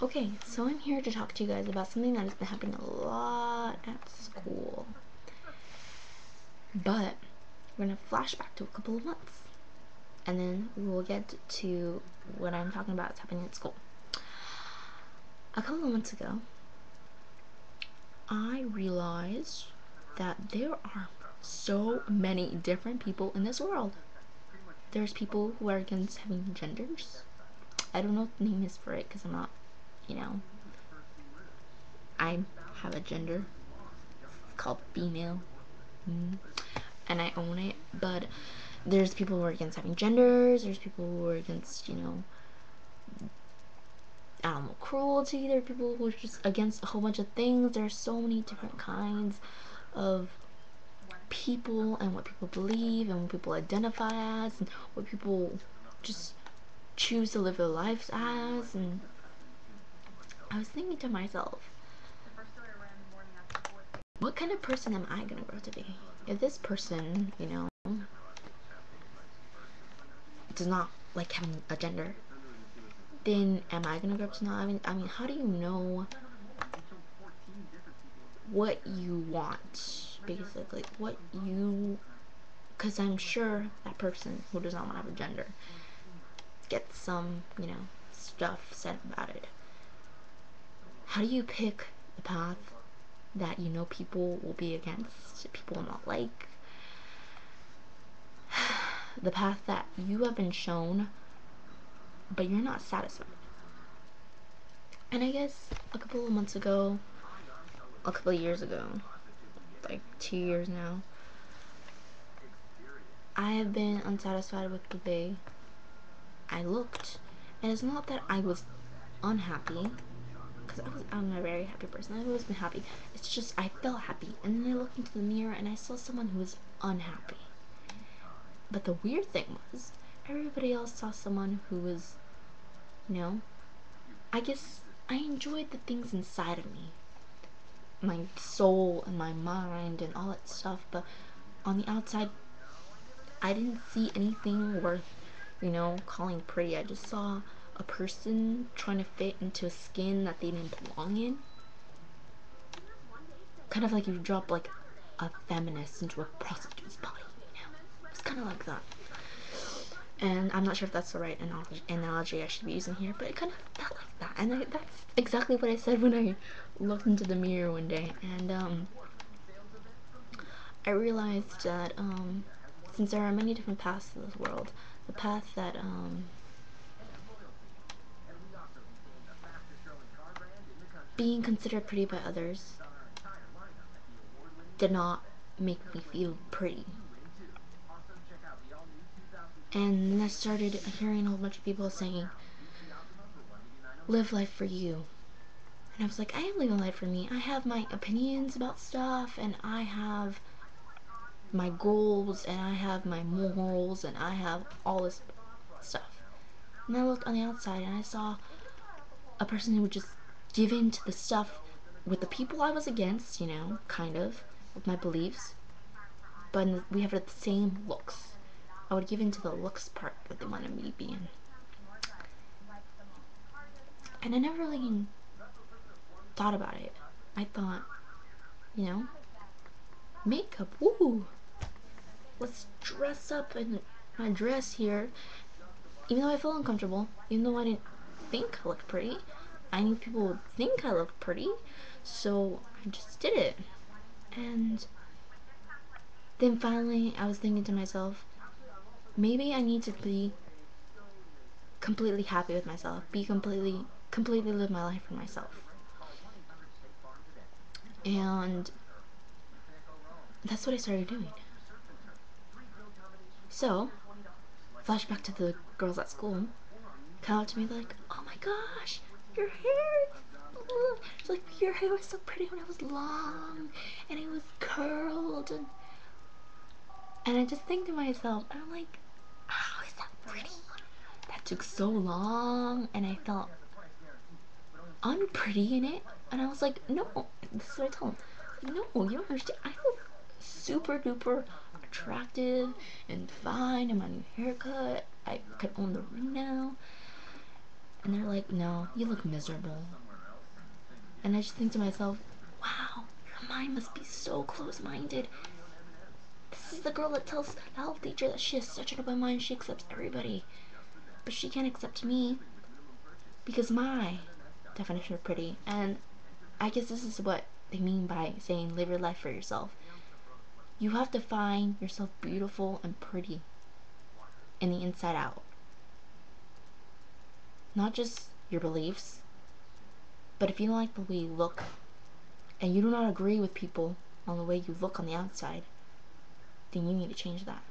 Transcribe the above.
Okay, so I'm here to talk to you guys about something that has been happening a lot at school. But we're gonna flash back to a couple of months, and then we'll get to what I'm talking about is happening at school. A couple of months ago, I realized that there are so many different people in this world. There's people who are against having genders. I don't know what the name is for it because I'm not, you know, I have a gender. It's called female. And I own it, but there's people who are against having genders, there's people who are against, animal cruelty, there are people who are just against a whole bunch of things. There's so many different kinds of people and what people believe and what people identify as and what people just choose to live their lives as. And I was thinking to myself, what kind of person am I gonna grow to be? If this person, does not like having a gender, then am I gonna grow up to not? I mean, how do you know what you want, basically? What you, because I'm sure that person who does not want to have a gender gets some, stuff said about it. How do you pick the path that people will be against, people will not like? The path that you have been shown, but you're not satisfied. And I guess a couple of months ago, a couple of years ago, like 2 years now, I have been unsatisfied with the way I looked. And it's not that I was unhappy, because I'm a very happy person. I've always been happy. It's just I felt happy. And then I looked into the mirror and I saw someone who was unhappy. But the weird thing was, everybody else saw someone who was, I guess I enjoyed the things inside of me. My soul and my mind and all that stuff. But on the outside, I didn't see anything worth, calling pretty. I just saw a person trying to fit into a skin that they didn't belong in. Kind of like you drop like a feminist into a prostitute's body, It's kind of like that. And I'm not sure if that's the right analogy I should be using here, but it kind of felt like that. And that's exactly what I said when I looked into the mirror one day. And I realized that since there are many different paths to this world, the path that being considered pretty by others did not make me feel pretty. And then I started hearing a whole bunch of people saying, live life for you. And I was like, I am living life for me. I have my opinions about stuff, and I have my goals, and I have my morals, and I have all this stuff. And I looked on the outside and I saw a person who would just give in to the stuff with the people I was against, kind of, with my beliefs. But we have the same looks. I would give in to the looks part that they wanted me to be in. And I never really thought about it. I thought, makeup, woo! Let's dress up in my dress here. Even though I felt uncomfortable, even though I didn't think I looked pretty, I knew people would think I looked pretty, so I just did it. And then finally, I was thinking to myself, maybe I need to be completely happy with myself, be completely live my life for myself. And that's what I started doing. So, flashback to the girls at school, come up to me like, oh my gosh, your hair, she's like, your hair was so pretty when it was long, and it was curled, and I just think to myself, I'm like, how is that pretty? That took so long, and I felt unpretty in it, and I was like, no, this is what I told him, no, you don't understand, I look super duper attractive and fine in my new haircut, I could own the ring now, And they're like, no, you look miserable. And I just think to myself, wow, your mind must be so close-minded. This is the girl that tells the health teacher that she has such an open mind, she accepts everybody. But she can't accept me because my definition of pretty. And I guess this is what they mean by saying live your life for yourself. You have to find yourself beautiful and pretty in the inside out. Not just your beliefs, but if you don't like the way you look and you do not agree with people on the way you look on the outside, then you need to change that.